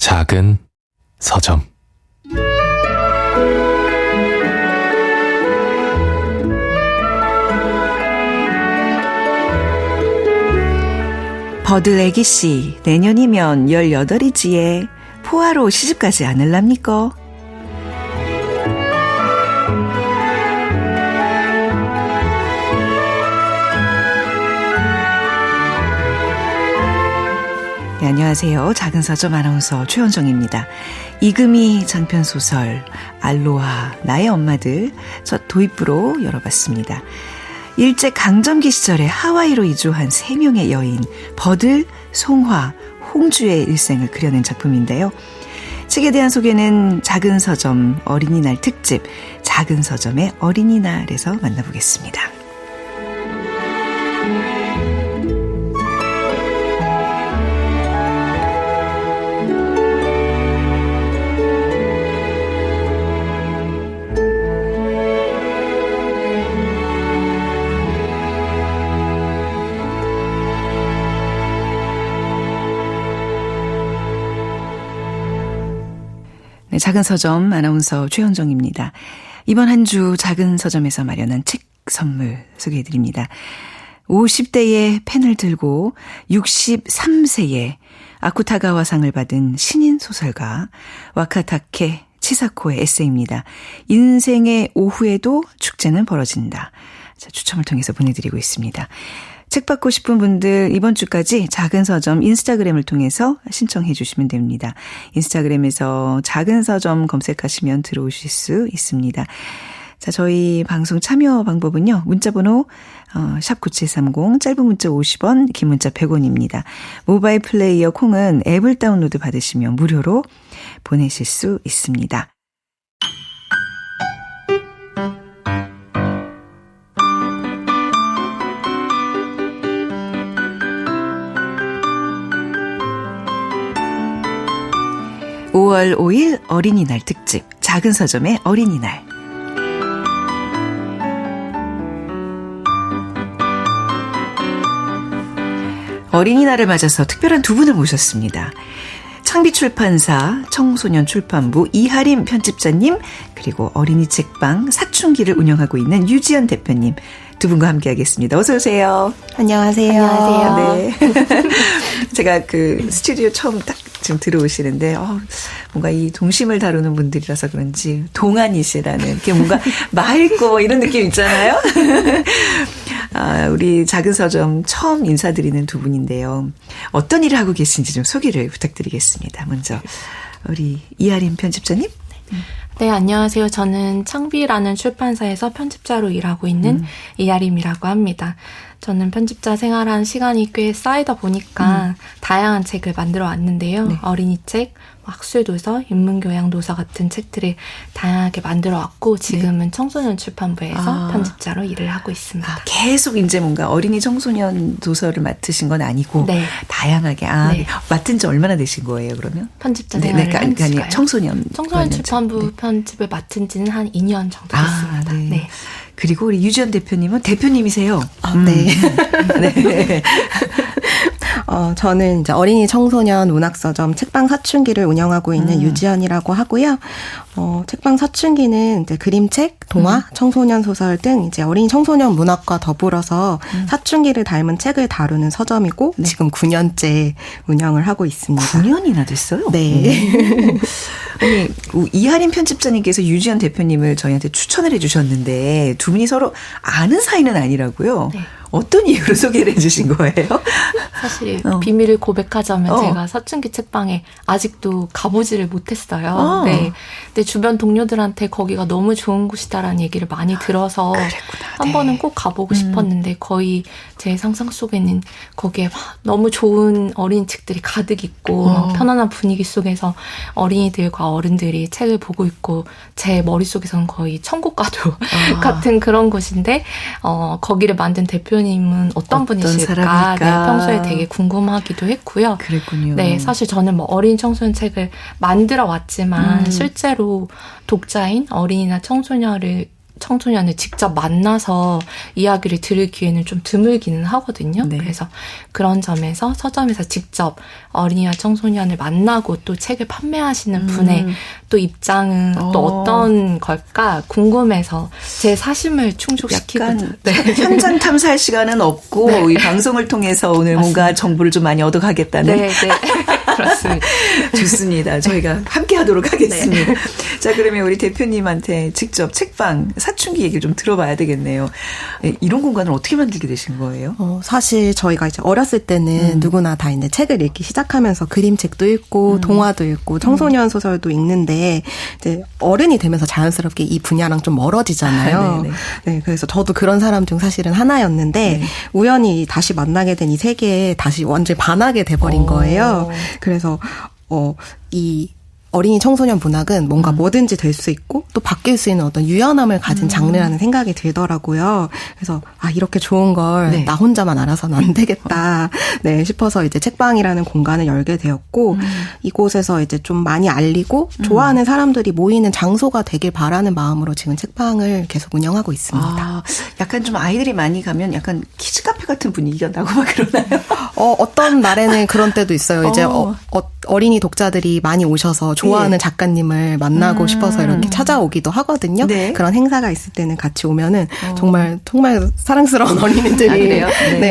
작은 서점. 버들 애기씨, 내년이면 18이지에 포화로 시집가지 않을랍니까? 네, 안녕하세요. 작은 서점 아나운서 최현정입니다. 이금희 장편소설 알로하 나의 엄마들 첫 도입부로 열어봤습니다. 일제강점기 시절에 하와이로 이주한 3명의 여인 버들, 송화, 홍주의 일생을 그려낸 작품인데요. 책에 대한 소개는 작은 서점 어린이날 특집 작은 서점의 어린이날에서 만나보겠습니다. 네, 작은 서점 아나운서 최현정입니다. 이번 한 주 작은 서점에서 마련한 책 선물 소개해드립니다. 50대의 펜을 들고 63세에 아쿠타가와상을 받은 신인 소설가 와카타케 치사코의 에세이입니다. 인생의 오후에도 축제는 벌어진다. 자, 추첨을 통해서 보내드리고 있습니다. 책 받고 싶은 분들 이번 주까지 작은 서점 인스타그램을 통해서 신청해 주시면 됩니다. 인스타그램에서 작은 서점 검색하시면 들어오실 수 있습니다. 자, 저희 방송 참여 방법은요. 문자번호 샵9730 짧은 문자 50원 긴 문자 100원입니다. 모바일 플레이어 콩은 앱을 다운로드 받으시면 무료로 보내실 수 있습니다. (5월 5일) 어린이날 특집 작은 서점의 어린이날. 어린이날을 맞아서 특별한 두 분을 모셨습니다. 창비출판사 청소년출판부 이하림 편집자님, 그리고 어린이 책방 사춘기를 운영하고 있는 유지연 대표님 두 분과 함께하겠습니다. 어서 오세요. 안녕하세요. 안녕하세요. 네. 제가 그 스튜디오 처음 딱 지금 들어오시는데 뭔가 이 동심을 다루는 분들이라서 그런지 동안이시라는 이렇게 뭔가 맑고 이런 느낌 있잖아요. 우리 작은 서점 처음 인사드리는 두 분인데요. 어떤 일을 하고 계신지 좀 소개를 부탁드리겠습니다. 먼저 우리 이하림 편집자님. 네, 안녕하세요. 저는 창비라는 출판사에서 편집자로 일하고 있는 이하림이라고 합니다. 저는 편집자 생활한 시간이 꽤 쌓이다 보니까 다양한 책을 만들어 왔는데요. 네. 어린이 책, 학술도서, 인문교양도서 같은 책들을 다양하게 만들어 왔고 지금은 청소년 출판부에서 편집자로 일을 하고 있습니다. 계속 이제 뭔가 어린이 청소년 도서를 맡으신 건 아니고 네. 다양하게 네. 맡은 지 얼마나 되신 거예요, 그러면? 편집자 생활을 한 지가요? 청소년 출판부 네. 편집을 맡은 지는 한 2년 정도 됐습니다. 네. 네. 그리고 우리 유지연 대표님은 대표님이세요. 네. 네. 저는 이제 어린이 청소년 문학서점 책방 사춘기를 운영하고 있는 유지연이라고 하고요. 책방 사춘기는 이제 그림책, 동화, 청소년 소설 등 이제 어린이 청소년 문학과 더불어서 사춘기를 닮은 책을 다루는 서점이고 네. 지금 9년째 운영을 하고 있습니다. 9년이나 됐어요? 네. 아니, 이하림 편집자님께서 유지연 대표님을 저희한테 추천을 해 주셨는데 두 분이 서로 아는 사이는 아니라고요? 네. 어떤 이유로 소개를 해 주신 거예요? 사실 비밀을 고백하자면 제가 사춘기 책방에 아직도 가보지를 못했어요. 네. 근데 주변 동료들한테 거기가 너무 좋은 곳이다라는 얘기를 많이 들어서 한 번은 꼭 가보고 싶었는데 거의 제 상상 속에는 거기에 너무 좋은 어린이 책들이 가득 있고 편안한 분위기 속에서 어린이들과 어른들이 책을 보고 있고 제 머릿속에서는 거의 천국과도 같은 그런 곳인데 거기를 만든 대표님은 어떤 분이실까 네, 평소에 되게 궁금하기도 했고요. 그랬군요. 네, 사실 저는 뭐 어린 청소년 책을 만들어 왔지만 실제로 독자인 어린이나 청소년을 청소년을 직접 만나서 이야기를 들을 기회는 좀 드물기는 하거든요. 네. 그래서 그런 점에서 서점에서 직접 어린이와 청소년을 만나고 또 책을 판매하시는 분의 또 입장은 또 어떤 걸까 궁금해서 제 사심을 충족시키거든요. 약간 현장 탐사할 시간은 없고 이 방송을 통해서 오늘 맞습니다. 뭔가 정보를 좀 많이 얻어가겠다는. 네. 그렇습니다. 좋습니다. 저희가 함께 하도록 하겠습니다. 자, 그러면 우리 대표님한테 직접 책방 사춘기 얘기를 좀 들어봐야 되겠네요. 이런 공간을 어떻게 만들게 되신 거예요? 사실 저희가 이제 어렸을 때는 누구나 다 이제 책을 읽기 시작하면서 그림책도 읽고 동화도 읽고 청소년 소설도 읽는데 이제 어른이 되면서 자연스럽게 이 분야랑 좀 멀어지잖아요. 네, 그래서 저도 그런 사람 중 사실은 하나였는데 우연히 다시 만나게 된 이 세계에 다시 완전히 반하게 돼버린 거예요. 그래서 이 어린이 청소년 문학은 뭔가 뭐든지 될 수 있고 또 바뀔 수 있는 어떤 유연함을 가진 장르라는 생각이 들더라고요. 그래서 이렇게 좋은 걸 나 혼자만 알아서는 안 되겠다 싶어서 이제 책방이라는 공간을 열게 되었고 이곳에서 이제 좀 많이 알리고 좋아하는 사람들이 모이는 장소가 되길 바라는 마음으로 지금 책방을 계속 운영하고 있습니다. 약간 좀 아이들이 많이 가면 약간 키즈 카페 같은 분위기가 나고 막 그러나요? 어떤 날에는 그런 때도 있어요. 이제 어린이 독자들이 많이 오셔서 좋아하는 작가님을 만나고 싶어서 이렇게 찾아오기도 하거든요. 네. 그런 행사가 있을 때는 같이 오면은 정말 사랑스러운 어린이들이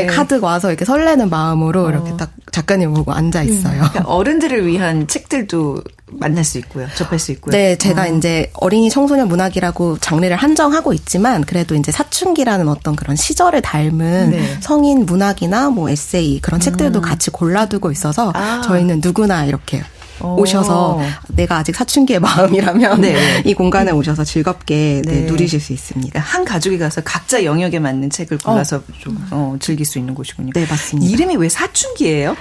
가득 와서 이렇게 설레는 마음으로 이렇게 딱 작가님 보고 앉아 있어요. 그러니까 어른들을 위한 책들도 만날 수 있고요. 접할 수 있고요. 네, 제가 이제 어린이 청소년 문학이라고 장르를 한정하고 있지만 그래도 이제 사춘기라는 어떤 그런 시절을 닮은 성인 문학이나 뭐 에세이 그런 책들도 같이 골라두고 있어서 저희는 누구나 이렇게 오셔서 내가 아직 사춘기의 마음이라면 이 공간에 오셔서 즐겁게 누리실 수 있습니다. 한 가족이 가서 각자 영역에 맞는 책을 골라서 좀 즐길 수 있는 곳이군요. 네, 맞습니다. 이름이 왜 사춘기예요?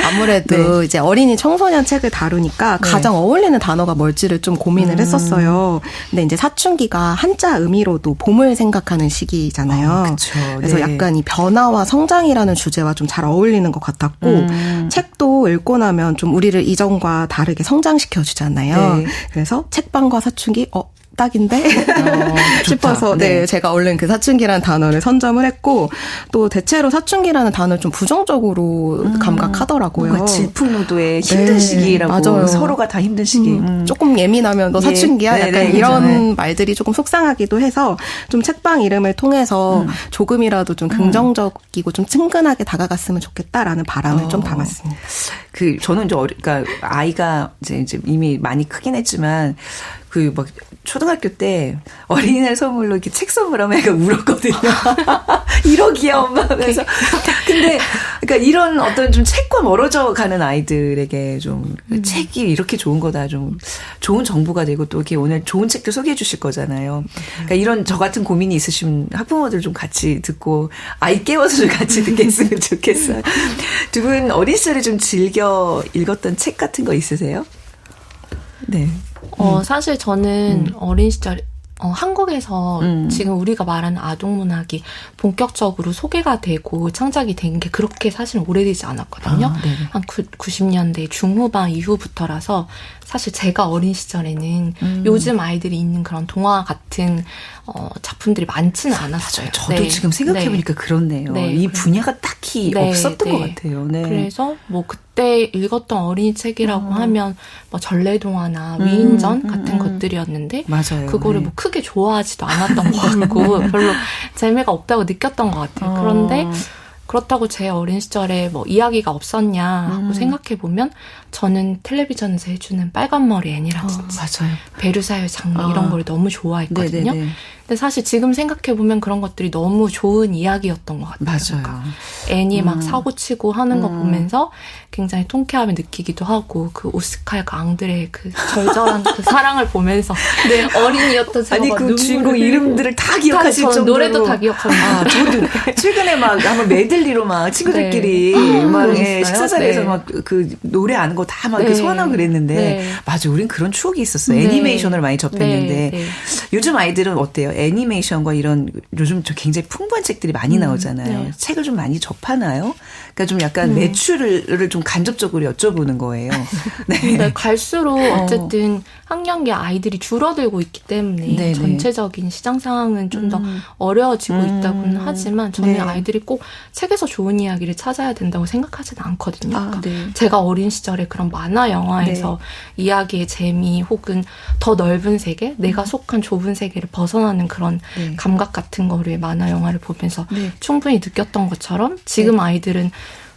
아무래도 이제 어린이 청소년 책을 다루니까 가장 어울리는 단어가 뭘지를 좀 고민을 했었어요. 근데 이제 사춘기가 한자 의미로도 봄을 생각하는 시기잖아요. 그쵸. 그래서 약간 이 변화와 성장이라는 주제와 좀 잘 어울리는 것 같았고 책도 읽고 나면 좀 우리를 이전과 다르게 성장시켜 주잖아요. 그래서 책방과 사춘기 딱인데 싶어서 제가 얼른 그 사춘기라는 단어를 선점을 했고 또 대체로 사춘기라는 단어를 좀 부정적으로 감각하더라고요. 뭔가 질풍노도의 힘든 시기라고 맞아요. 서로가 다 힘든 시기. 조금 예민하면 너 사춘기야? 약간 이런 말들이 조금 속상하기도 해서 좀 책방 이름을 통해서 조금이라도 좀 긍정적이고 좀 친근하게 다가갔으면 좋겠다라는 바람을 좀 담았습니다. 저는 이제 그러니까 아이가 이제 이미 많이 크긴 했지만 막 초등학교 때 어린이날 선물로 이렇게 책 선물하면 애가 울었거든요. 1억이야 엄마 하면서. 근데 그러니까 이런 어떤 좀 책과 멀어져 가는 아이들에게 좀 책이 이렇게 좋은 거다 좀 좋은 정보가 되고 또 이렇게 오늘 좋은 책도 소개해 주실 거잖아요. 그러니까 이런 저 같은 고민이 있으신 학부모들 좀 같이 듣고 아이 깨워서 좀 같이 듣겠으면 좋겠어요. 두 분 어린 시절에 좀 즐겨 읽었던 책 같은 거 있으세요? 네. 사실 저는 어린 시절 한국에서 지금 우리가 말하는 아동문학이 본격적으로 소개가 되고 창작이 된 게 그렇게 사실 오래되지 않았거든요. 한 90년대 중후반 이후부터라서 사실 제가 어린 시절에는 요즘 아이들이 읽는 그런 동화 같은 작품들이 많지는 않았어요. 맞아요. 저도 지금 생각해보니까 그렇네요. 이 분야가 딱히 없었던 것 같아요. 그래서 그때 읽었던 어린이 책이라고 하면 전래동화나 위인전 같은 것들이었는데 맞아요. 그거를 크게 좋아하지도 않았던 것 같고 별로 재미가 없다고 느꼈던 것 같아요. 그런데 그렇다고 제 어린 시절에 이야기가 없었냐 하고 생각해보면 저는 텔레비전에서 해주는 빨간머리 애니라든지 맞아요. 베르사유 장미 이런 걸 너무 좋아했거든요. 근데 사실 지금 생각해보면 그런 것들이 너무 좋은 이야기였던 것 같아요. 맞아요. 그러니까 애니 사고치고 하는 거 보면서 굉장히 통쾌함을 느끼기도 하고 그 오스칼 앙드레의 그 절절한 그 사랑을 보면서 어린이였던 제가 아니 그 주인공 이름들을 다 기억하실 정도로 노래도 다 기억합니다. 저도 최근에 한번 메들리로 막 친구들끼리 네. 막 네. 식사 자리에서 네. 막 그 노래 아는 거 다 막 네. 소환하고 그랬는데 네. 맞아, 우린 그런 추억이 있었어요. 네. 애니메이션을 많이 접했는데 네. 네. 요즘 아이들은 어때요? 애니메이션과 이런 요즘 저 굉장히 풍부한 책들이 많이 나오잖아요. 네. 책을 좀 많이 접하나요? 그러니까 좀 약간 매출을 좀 간접적으로 여쭤보는 거예요. 네. 근데 갈수록 어쨌든 학령기 아이들이 줄어들고 있기 때문에 네네. 전체적인 시장 상황은 좀 더 어려워지고 있다고는 하지만 저는 네. 아이들이 꼭 책에서 좋은 이야기를 찾아야 된다고 생각하지는 않거든요. 아, 네. 제가 어린 시절에 그런 만화 영화에서 이야기의 재미 혹은 더 넓은 세계, 내가 속한 좁은 세계를 벗어나는 그런 네. 감각 같은 거를 만화 영화를 보면서 네. 충분히 느꼈던 것처럼 지금 아이들은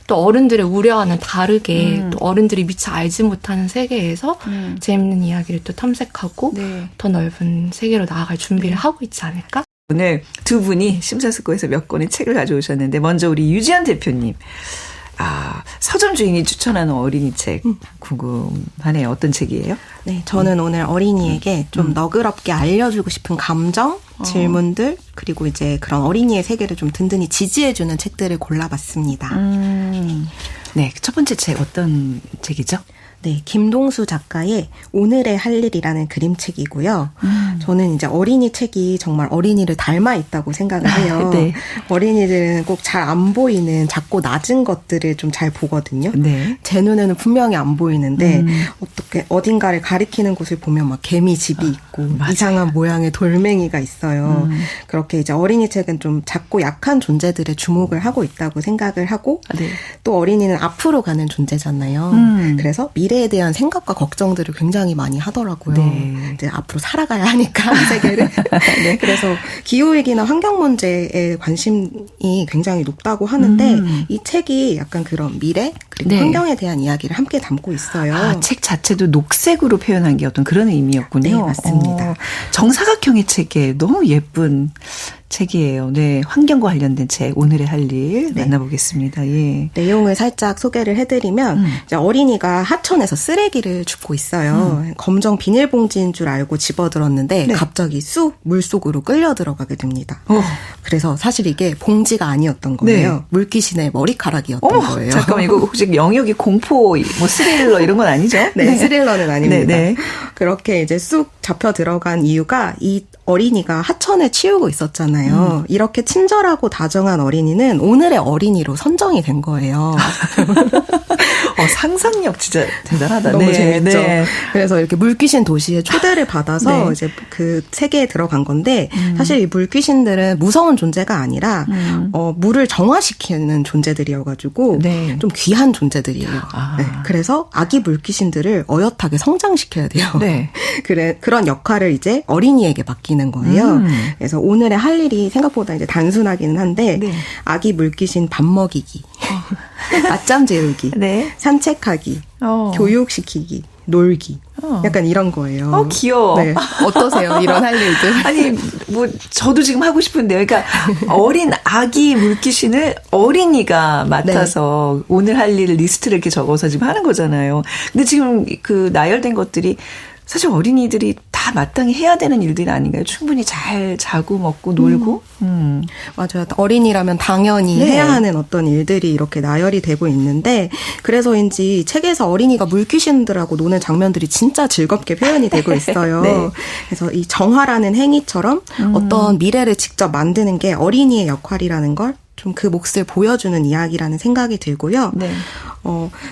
또 어른들의 우려와는 다르게 또 어른들이 미처 알지 못하는 세계에서 재밌는 이야기를 또 탐색하고 네. 더 넓은 세계로 나아갈 준비를 하고 있지 않을까? 오늘 두 분이 심사숙고해서 몇 권의 책을 가져오셨는데 먼저 우리 유지연 대표님. 서점 주인이 추천하는 어린이 책 궁금하네요. 어떤 책이에요? 네, 저는 오늘 어린이에게 좀 너그럽게 알려주고 싶은 감정, 질문들, 그리고 이제 그런 어린이의 세계를 좀 든든히 지지해주는 책들을 골라봤습니다. 네, 첫 번째 책 어떤 책이죠? 네, 김동수 작가의 오늘의 할 일이라는 그림책이고요. 저는 이제 어린이 책이 정말 어린이를 닮아 있다고 생각을 해요. 네. 어린이들은 꼭 잘 안 보이는 작고 낮은 것들을 좀 잘 보거든요. 네. 제 눈에는 분명히 안 보이는데 어떻게 어딘가를 가리키는 곳을 보면 막 개미 집이 있고 맞아요. 이상한 모양의 돌멩이가 있어요. 그렇게 이제 어린이 책은 좀 작고 약한 존재들에 주목을 하고 있다고 생각을 하고 네. 또 어린이는 앞으로 가는 존재잖아요. 그래서 미래에 대한 생각과 걱정들을 굉장히 많이 하더라고요. 네. 이제 앞으로 살아가야 하니까 이 세계를. 네. 그래서 기후위기나 환경 문제에 관심이 굉장히 높다고 하는데 이 책이 약간 그런 미래 그리고 네. 환경에 대한 이야기를 함께 담고 있어요. 책 자체도 녹색으로 표현한 게 어떤 그런 의미였군요. 네, 맞습니다. 정사각형의 책에 너무 예쁜 책이에요. 네, 환경과 관련된 책 오늘의 할 일 만나보겠습니다. 예. 내용을 살짝 소개를 해드리면 이제 어린이가 하천에서 쓰레기를 줍고 있어요. 검정 비닐봉지인 줄 알고 집어들었는데 네. 갑자기 쑥 물속으로 끌려 들어가게 됩니다. 어. 그래서 사실 이게 봉지가 아니었던 거예요. 네. 물귀신의 머리카락이었던 거예요. 잠깐만, 이거 혹시 영역이 공포, 뭐 스릴러 이런 건 아니죠? 네, 스릴러는 아닙니다. 네, 네. 그렇게 이제 쑥 잡혀 들어간 이유가 이 어린이가 하천에 치우고 있었잖아요. 이렇게 친절하고 다정한 어린이는 오늘의 어린이로 선정이 된 거예요. 상상력 진짜 대단하다. 너무 네, 재밌죠. 네. 그래서 이렇게 물귀신 도시에 초대를 받아서 네. 이제 그 세계에 들어간 건데 사실 이 물귀신들은 무서운 존재가 아니라 물을 정화시키는 존재들이어가지고 네. 좀 귀한 존재들이에요. 네. 그래서 아기 물귀신들을 어엿하게 성장시켜야 돼요. 네. 그런 역할을 이제 어린이에게 맡기는 거예요. 그래서 오늘의 할 일이 생각보다 이제 단순하기는 한데 네. 아기 물귀신 밥 먹이기, 낮잠 재우기, 네. 산책하기, 교육시키기, 놀기. 약간 이런 거예요. 귀여워. 네. 어떠세요? 이런 할 일들? 아니, 저도 지금 하고 싶은데요. 그러니까, 어린 아기 물귀신을 어린이가 맡아서 오늘 할 일 리스트를 이렇게 적어서 지금 하는 거잖아요. 근데 지금 그 나열된 것들이 사실 어린이들이 다 마땅히 해야 되는 일들이 아닌가요? 충분히 잘 자고 먹고 놀고. 맞아요. 어린이라면 당연히 네. 해야 하는 어떤 일들이 이렇게 나열이 되고 있는데 그래서인지 책에서 어린이가 물귀신들하고 노는 장면들이 진짜 즐겁게 표현이 되고 있어요. 네. 그래서 이 정화라는 행위처럼 어떤 미래를 직접 만드는 게 어린이의 역할이라는 걸 좀 그 몫을 보여주는 이야기라는 생각이 들고요. 네.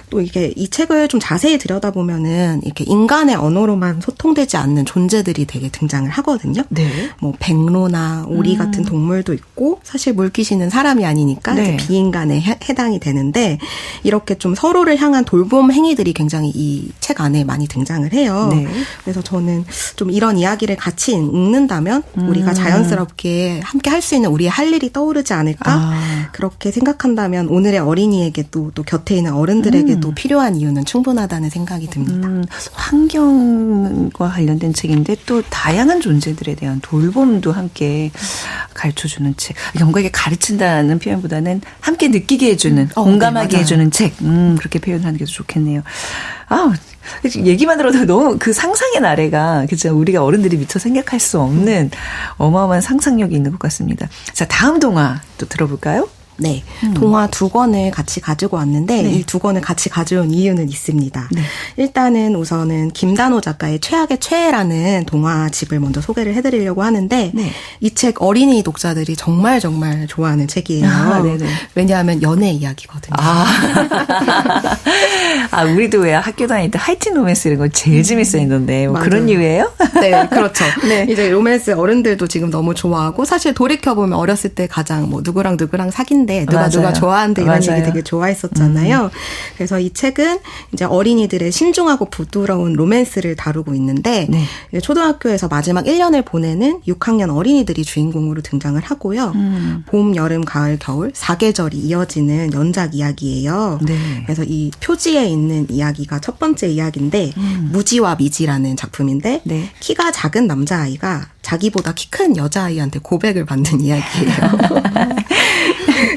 또 이게 이 책을 좀 자세히 들여다보면은 이렇게 인간의 언어로만 소통되지 않는 존재들이 되게 등장을 하거든요. 네. 뭐 백로나 오리 같은 동물도 있고 사실 물귀신은 사람이 아니니까 네. 이제 비인간에 해당이 되는데 이렇게 좀 서로를 향한 돌봄 행위들이 굉장히 이 책 안에 많이 등장을 해요. 네. 그래서 저는 좀 이런 이야기를 같이 읽는다면 우리가 자연스럽게 함께 할 수 있는 우리의 할 일이 떠오르지 않을까? 그렇게 생각한다면 오늘의 어린이에게 또 곁에 있는 어른들에게도 필요한 이유는 충분하다는 생각이 듭니다. 환경과 관련된 책인데 또 다양한 존재들에 대한 돌봄도 함께 가르쳐주는 책. 뭔가 이게 가르친다는 표현보다는 함께 느끼게 해주는, 공감하게 네, 해주는 책. 그렇게 표현하는 게 더 좋겠네요. 얘기만 들어도 너무 그 상상의 나래가 그죠? 우리가 어른들이 미처 생각할 수 없는 어마어마한 상상력이 있는 것 같습니다. 자, 다음 동화 또 들어볼까요? 네, 동화 2권을 같이 가지고 왔는데 네. 이 2권을 같이 가져온 이유는 있습니다. 네. 일단은 우선은 김단호 작가의 최악의 최애라는 동화집을 먼저 소개를 해드리려고 하는데 네. 이 책 어린이 독자들이 정말 좋아하는 책이에요. 아, 네네. 왜냐하면 연애 이야기거든요. 우리도 왜 학교 다닐 때 하이틴 로맨스 이런 거 제일 재밌어 했는데 뭐 맞아요. 그런 이유예요? 네, 그렇죠. 네. 이제 로맨스 어른들도 지금 너무 좋아하고 사실 돌이켜보면 어렸을 때 가장 뭐 누구랑 사귄대 누가 맞아요. 좋아한대 이런 맞아요. 얘기 되게 좋아했었잖아요. 그래서 이 책은 이제 어린이들의 신중하고 부드러운 로맨스를 다루고 있는데 네. 이제 초등학교에서 마지막 1년을 보내는 6학년 어린이들이 주인공으로 등장을 하고요. 봄, 여름, 가을, 겨울 4계절이 이어지는 연작 이야기예요. 네. 그래서 이 표지에 있는 이야기가 첫 번째 이야기인데 무지와 미지라는 작품인데 네. 키가 작은 남자아이가 자기보다 키 큰 여자아이한테 고백을 받는 이야기예요.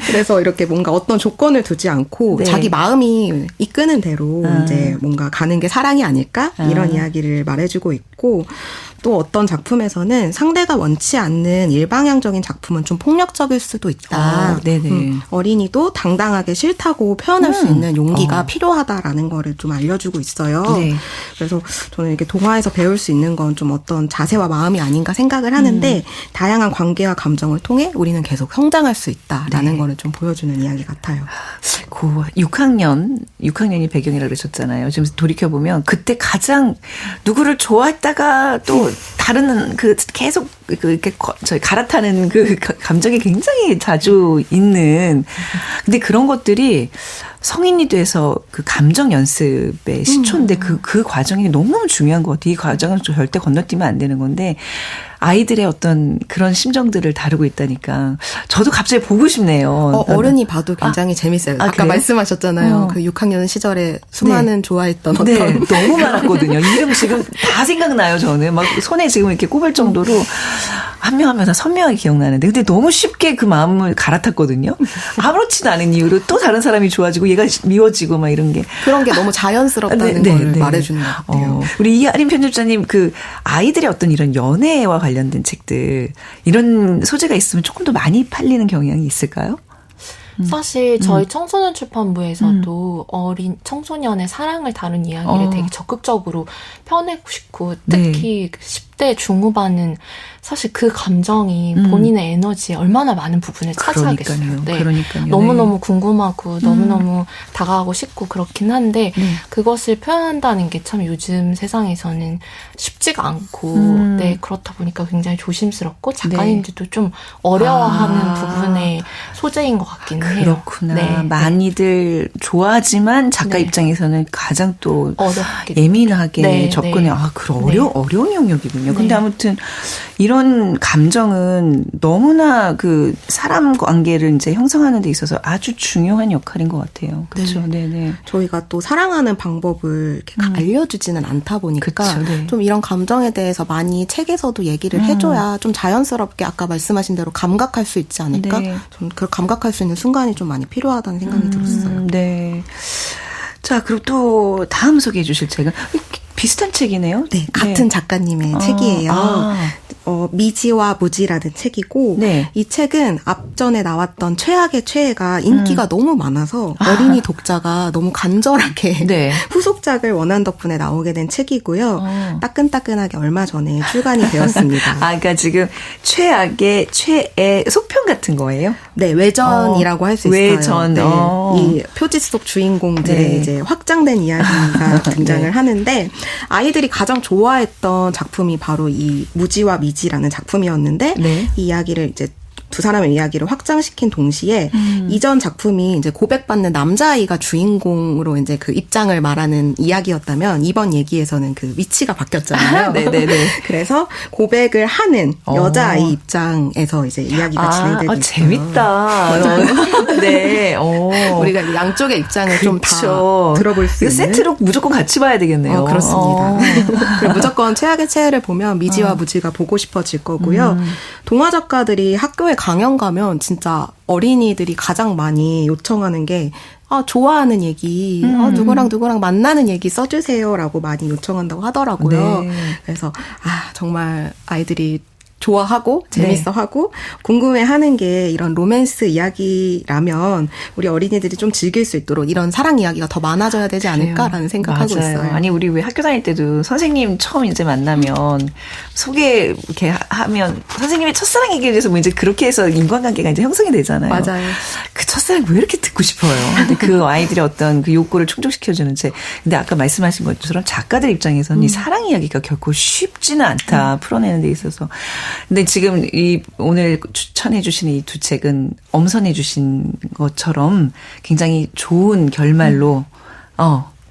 그래서 이렇게 뭔가 어떤 조건을 두지 않고 네. 자기 마음이 이끄는 대로 이제 뭔가 가는 게 사랑이 아닐까? 이런 이야기를 말해주고 있고 또 어떤 작품에서는 상대가 원치 않는 일방향적인 작품은 좀 폭력적일 수도 있다. 네네. 어린이도 당당하게 싫다고 표현할 수 있는 용기가 필요하다라는 거를 좀 알려주고 있어요. 네. 그래서 저는 이렇게 동화에서 배울 수 있는 건 좀 어떤 자세와 마음이 아닌가 생각을 하는데 다양한 관계와 감정을 통해 우리는 계속 성장할 수 있다라는 네. 거를 좀 보여주는 이야기 같아요. 그 6학년이 배경이라고 그러셨잖아요. 지금 돌이켜보면 그때 가장 누구를 좋아했다가 또 다른 계속 이렇게 저희 갈아타는 그 감정이 굉장히 자주 있는. 근데 그런 것들이 성인이 돼서 그 감정 연습의 시초인데 그 과정이 너무너무 중요한 것 같아요. 이 과정은 절대 건너뛰면 안 되는 건데 아이들의 어떤 그런 심정들을 다루고 있다니까 저도 갑자기 보고 싶네요. 어른이 봐도 굉장히 재밌어요. 아까 그래요? 말씀하셨잖아요. 그 6학년 시절에 수많은 좋아했던 어떤. 네, 너무 많았거든요. 이름 지금 다 생각나요, 저는. 막 손에 지금 이렇게 꼽을 정도로 한 명 하면 다 선명하게 기억나는데. 근데 너무 쉽게 그 마음을 갈아탔거든요. 아무렇지도 않은 이유로 또 다른 사람이 좋아지고 얘가 미워지고 막 이런 게. 그런 게 너무 자연스럽다는 걸 말해주는 것 같아요. 우리 이하림 편집자님 그 아이들의 어떤 이런 연애와 관련된 책들 이런 소재가 있으면 조금 더 많이 팔리는 경향이 있을까요? 사실 저희 청소년 출판부에서도 어린 청소년의 사랑을 다룬 이야기를 되게 적극적으로 펴내고 싶고 특히 10대 중후반은 사실 그 감정이 본인의 에너지에 얼마나 많은 부분을 차지하겠어요. 네. 그러니까요. 너무너무 궁금하고 너무너무 다가가고 싶고 그렇긴 한데 그것을 표현한다는 게 참 요즘 세상에서는 쉽지가 않고 네, 그렇다 보니까 굉장히 조심스럽고 작가님들도 좀 어려워하는 부분의 소재인 것 같긴 해요. 그렇구나. 네. 많이들 좋아하지만 작가 입장에서는 가장 또 예민하게 접근해. 어려운 영역이군요. 근데 아무튼 이런 감정은 너무나 그 사람 관계를 이제 형성하는 데 있어서 아주 중요한 역할인 것 같아요. 그렇죠. 네. 저희가 또 사랑하는 방법을 이렇게 알려주지는 않다 보니까 그쵸, 좀 이런 감정에 대해서 많이 책에서도 얘기를 해줘야 좀 자연스럽게 아까 말씀하신 대로 감각할 수 있지 않을까? 좀 그 감각할 수 있는 순간이 좀 많이 필요하다는 생각이 들었어요. 네. 자, 그리고 또 다음 소개해 주실 책은 비슷한 책이네요. 네, 같은 작가님의 책이에요. 미지와 무지라는 책이고 이 책은 앞전에 나왔던 최악의 최애가 인기가 너무 많아서 어린이 독자가 너무 간절하게 후속작을 원한 덕분에 나오게 된 책이고요. 따끈따끈하게 얼마 전에 출간이 되었습니다. 그러니까 지금 최악의 최애 속편 같은 거예요? 네, 외전이라고 할 수 있어요. 외전. 네, 이 표지 속 주인공들의 이제 확장된 이야기가 등장을 하는데 아이들이 가장 좋아했던 작품이 바로 이 무지와 미지라는 작품이었는데 이 이야기를 이제 두 사람의 이야기를 확장시킨 동시에 이전 작품이 이제 고백받는 남자아이가 주인공으로 이제 그 입장을 말하는 이야기였다면 이번 얘기에서는 그 위치가 바뀌었잖아요. 그래서 고백을 하는 여자아이 입장에서 이제 이야기가 진행되고 있어요. 재밌다. 네. 우리가 양쪽의 입장을 좀 다 들어볼 수 있는. 세트로 무조건 같이 봐야 되겠네요. 그렇습니다. 무조건 최악의 최애를 보면 미지와 무지가 보고 싶어질 거고요. 동화 작가들이 학교에 강연 가면 진짜 어린이들이 가장 많이 요청하는 게 좋아하는 얘기, 누구랑 만나는 얘기 써주세요라고 많이 요청한다고 하더라고요. 그래서 정말 아이들이 좋아하고 재밌어하고 궁금해하는 게 이런 로맨스 이야기라면 우리 어린이들이 좀 즐길 수 있도록 이런 사랑 이야기가 더 많아져야 되지 않을까라는 생각하고 맞아요. 있어요. 아니 우리 왜 학교 다닐 때도 선생님 처음 이제 만나면 소개 이렇게 하면 선생님의 첫사랑 얘기를 해서 뭐 이제 그렇게 해서 인간관계가 이제 형성이 되잖아요. 맞아요. 그 첫사랑 왜 이렇게 듣고 싶어요? 근데 그 아이들의 어떤 그 욕구를 충족시켜주는 책. 근데 아까 말씀하신 것처럼 작가들 입장에서는 이 사랑 이야기가 결코 쉽지는 않다. 풀어내는 데 있어서. 근데 지금 오늘 추천해 주신 이 두 책은 엄선해 주신 것처럼 굉장히 좋은 결말로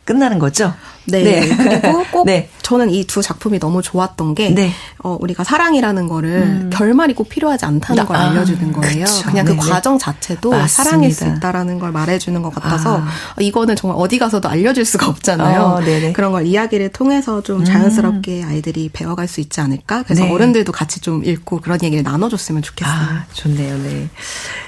끝나는 거죠? 네. 그리고 꼭 저는 이 두 작품이 너무 좋았던 게 우리가 사랑이라는 거를 결말이 꼭 필요하지 않다는 걸 알려주는 거예요. 그쵸. 그냥 그 과정 자체도 맞습니다. 사랑일 수 있다라는 걸 말해주는 것 같아서 이거는 정말 어디 가서도 알려줄 수가 없잖아요. 그런 걸 이야기를 통해서 좀 자연스럽게 아이들이 배워갈 수 있지 않을까? 그래서 어른들도 같이 좀 읽고 그런 얘기를 나눠줬으면 좋겠어요. 좋네요. 네.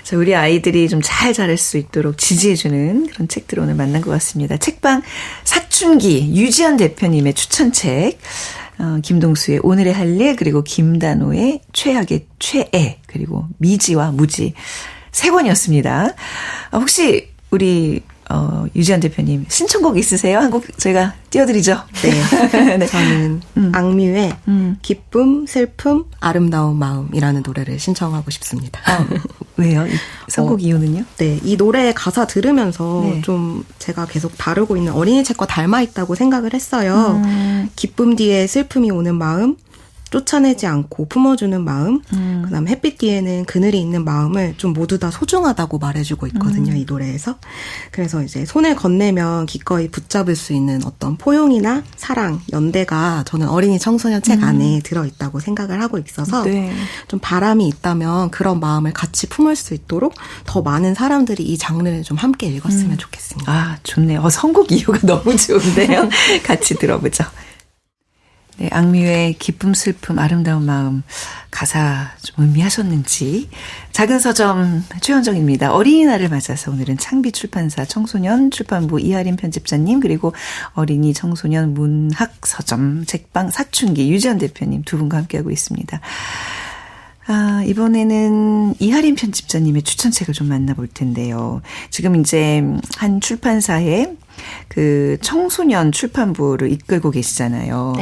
자, 우리 아이들이 좀 잘 자랄 수 있도록 지지해주는 그런 책들을 오늘 만난 것 같습니다. 책방 사춘기 유지연 대표님의 추천책, 김동수의 오늘의 할 일, 그리고 김단호의 최악의 최애, 그리고 미지와 무지 세 권이었습니다. 혹시 우리 유지연 대표님 신청곡 있으세요? 한 곡 제가 띄워드리죠. 네. 저는 악뮤의 기쁨, 슬픔, 아름다운 마음이라는 노래를 신청하고 싶습니다. 왜요? 선곡 이유는요? 네. 이 노래 가사 들으면서 좀 제가 계속 다루고 있는 어린이 책과 닮아 있다고 생각을 했어요. 기쁨 뒤에 슬픔이 오는 마음, 쫓아내지 않고 품어주는 마음, 그다음에 햇빛 뒤에는 그늘이 있는 마음을 좀 모두 다 소중하다고 말해주고 있거든요, 이 노래에서. 그래서 이제 손을 건네면 기꺼이 붙잡을 수 있는 어떤 포용이나 사랑, 연대가 저는 어린이 청소년 책 안에 들어있다고 생각을 하고 있어서 좀 바람이 있다면 그런 마음을 같이 품을 수 있도록 더 많은 사람들이 이 장르를 좀 함께 읽었으면 좋겠습니다. 좋네요. 선곡 이유가 너무 좋은데요. 같이 들어보죠. 네, 악뮤의 기쁨, 슬픔, 아름다운 마음 가사 좀 의미하셨는지. 작은 서점 최현정입니다. 어린이날을 맞아서 오늘은 창비출판사 청소년 출판부 이하림 편집자님, 그리고 어린이 청소년 문학서점 책방 사춘기 유지연 대표님 두 분과 함께하고 있습니다. 이번에는 이하림 편집자님의 추천책을 좀 만나볼 텐데요. 지금 이제 한 출판사에 그 청소년 출판부를 이끌고 계시잖아요.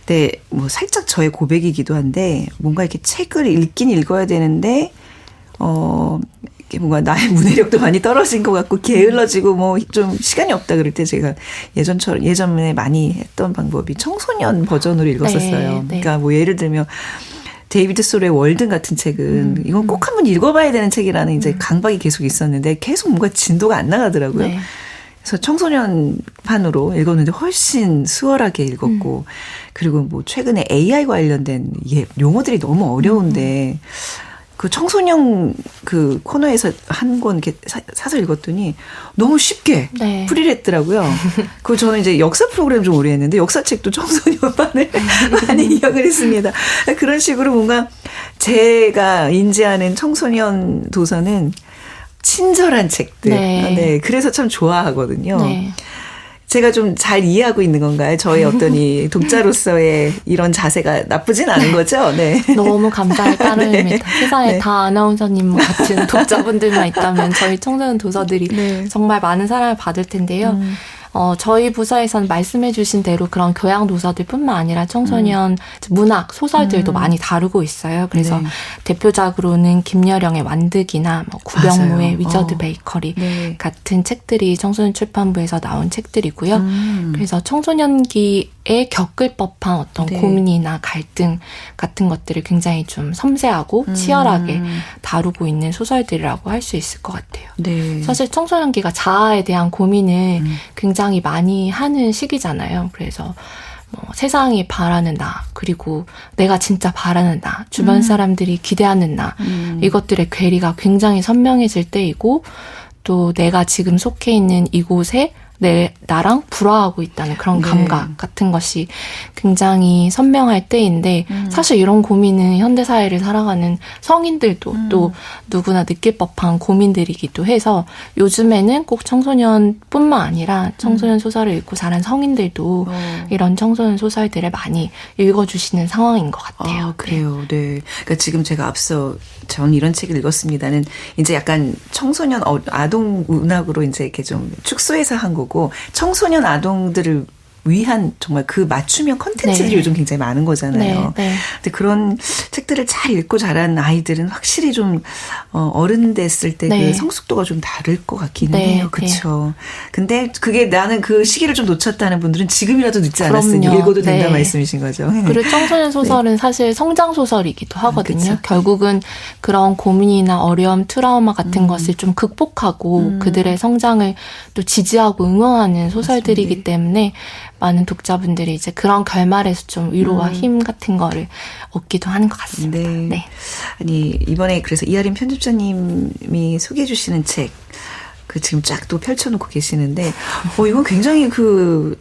네, 뭐 살짝 저의 고백이기도 한데 뭔가 이렇게 책을 읽긴 읽어야 되는데 이게 뭔가 나의 문해력도 많이 떨어진 것 같고 게을러지고 뭐 좀 시간이 없다 그럴 때 제가 예전에 많이 했던 방법이 청소년 버전으로 읽었었어요. 그러니까 뭐 예를 들면 데이비드 소레의 월든 같은 책은 이건 꼭 한번 읽어봐야 되는 책이라는 이제 강박이 계속 있었는데 계속 뭔가 진도가 안 나가더라고요. 그래서 청소년판으로 읽었는데 훨씬 수월하게 읽었고 그리고 뭐 최근에 AI 관련된 용어들이 너무 어려운데 그 청소년 그 코너에서 한 권 이렇게 사서 읽었더니 너무 쉽게 풀이를 했더라고요. 그 저는 이제 역사 프로그램 좀 오래 했는데 역사책도 청소년판을 많이 이용을 했습니다. 그런 식으로 뭔가 제가 인지하는 청소년 도서는 친절한 책들. 그래서 참 좋아하거든요. 제가 좀 잘 이해하고 있는 건가요? 저의 어떤 이 독자로서의 이런 자세가 나쁘진 않은 거죠? 너무 감사할 따름입니다. 세상에 다 아나운서님 같은 독자분들만 있다면 저희 청소년 도서들이 정말 많은 사랑을 받을 텐데요. 저희 부서에서는 말씀해 주신 대로 그런 교양 도서들뿐만 아니라 청소년 문학, 소설들도 많이 다루고 있어요. 그래서 대표작으로는 김여령의 완득이나 뭐 구병무의 위저드 베이커리 같은 책들이 청소년 출판부에서 나온 책들이고요. 그래서 청소년기에 겪을 법한 어떤 고민이나 갈등 같은 것들을 굉장히 좀 섬세하고 치열하게 다루고 있는 소설들이라고 할 수 있을 것 같아요. 사실 청소년기가 자아에 대한 고민을 굉장히 많이 하는 시기잖아요. 그래서 뭐 세상이 바라는 나, 그리고 내가 진짜 바라는 나, 주변 사람들이 기대하는 나, 이것들의 괴리가 굉장히 선명해질 때이고 또 내가 지금 속해 있는 이곳에 나랑 불화하고 있다는 그런 감각 같은 것이 굉장히 선명할 때인데 사실 이런 고민은 현대사회를 살아가는 성인들도 또 누구나 느낄 법한 고민들이기도 해서 요즘에는 꼭 청소년뿐만 아니라 청소년 소설을 읽고 자란 성인들도 이런 청소년 소설들을 많이 읽어주시는 상황인 것 같아요. 아, 그래요. 네. 그러니까 지금 제가 앞서 전 이런 책을 읽었습니다는 이제 약간 청소년 아동 문학으로 이제 이렇게 좀 축소해서 한 거고 청소년 아동들을 위한 정말 그 맞춤형 컨텐츠들이 네. 요즘 굉장히 많은 거잖아요. 네, 네. 근데 그런 책들을 잘 읽고 자란 아이들은 확실히 좀 어른 됐을 때 네. 그 성숙도가 좀 다를 것 같기는 네, 해요. 그렇죠. 근데 그게 나는 그 시기를 좀 놓쳤다는 분들은 지금이라도 늦지 않았으니 그럼요. 읽어도 된다 네. 말씀이신 거죠. 그리고 청소년 소설은 사실 성장 소설이기도 하거든요. 그쵸. 결국은 그런 고민이나 어려움, 트라우마 같은 것을 좀 극복하고 그들의 성장을 또 지지하고 응원하는 소설들이기 맞습니다. 때문에 많은 독자분들이 이제 그런 결말에서 좀 위로와 힘 같은 거를 얻기도 하는 것 같습니다. 네. 네. 아니 이번에 그래서 이하림 편집자님이 소개해 주시는 책. 그 지금 쫙 또 펼쳐놓고 계시는데, 이건 굉장히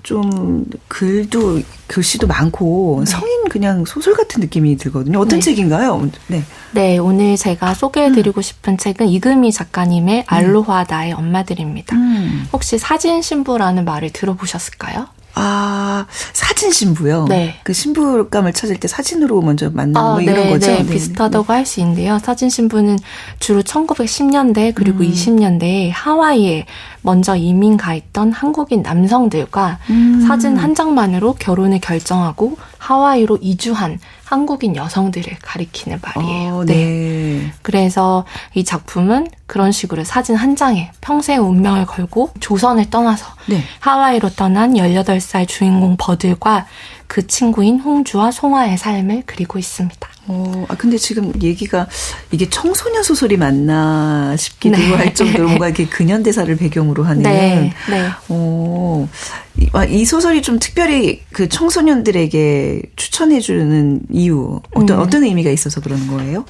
좀 글씨도 많고 성인 그냥 소설 같은 느낌이 들거든요. 어떤 네. 책인가요? 네. 네, 오늘 제가 소개해드리고 싶은 책은 이금희 작가님의 알로하 나의 엄마들입니다. 혹시 사진신부라는 말을 들어보셨을까요? 아, 사진 신부요? 네. 그 신부감을 찾을 때 사진으로 먼저 만나는 뭐 이런 거죠? 네, 비슷하다고 할 수 있는데요. 사진 신부는 주로 1910년대 그리고 20년대에 하와이에 먼저 이민 가 있던 한국인 남성들과 사진 한 장만으로 결혼을 결정하고 하와이로 이주한 한국인 여성들을 가리키는 말이에요. 네. 그래서 이 작품은 그런 식으로 사진 한 장에 평생 운명을 걸고 조선을 떠나서 네. 하와이로 떠난 18살 주인공 버들과 그 친구인 홍주와 송화의 삶을 그리고 있습니다. 근데 지금 얘기가 이게 청소년 소설이 맞나 싶기도 네. 할 정도로 뭔가 이렇게 근현대사를 배경으로 하는. 네. 네. 이 소설이 좀 특별히 그 청소년들에게 추천해주는 이유, 어떤 의미가 있어서 그러는 거예요?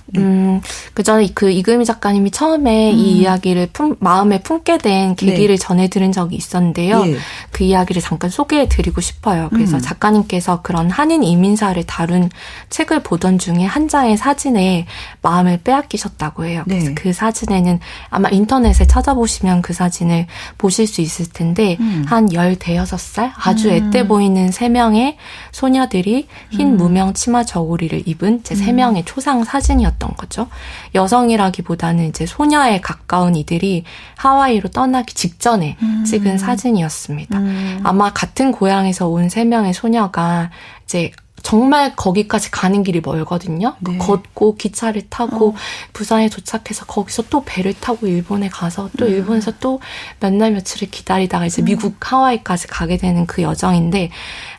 저는 그 이금희 작가님이 처음에 이 이야기를 마음에 품게 된 계기를 전해들은 적이 있었는데요. 예. 그 이야기를 잠깐 소개해드리고 싶어요. 그래서 작가님께서 그런 한인 이민사를 다룬 책을 보던 중에 한 장의 사진에 마음을 빼앗기셨다고 해요. 네. 그래서 그 사진에는 아마 인터넷에 찾아보시면 그 사진을 보실 수 있을 텐데 한 15살 아주 앳돼 보이는 3명의 소녀들이 흰 무명 치마 저고리를 입은 제 3명의 초상 사진이었던 거죠. 여성이라기보다는 이제 소녀에 가까운 이들이 하와이로 떠나기 직전에 찍은 사진이었습니다. 아마 같은 고향에서 온 3명의 소녀가 이제 정말 거기까지 가는 길이 멀거든요. 네. 걷고 기차를 타고 부산에 도착해서 거기서 또 배를 타고 일본에 가서 또 일본에서 또 몇 날 며칠을 기다리다가 이제 미국 하와이까지 가게 되는 그 여정인데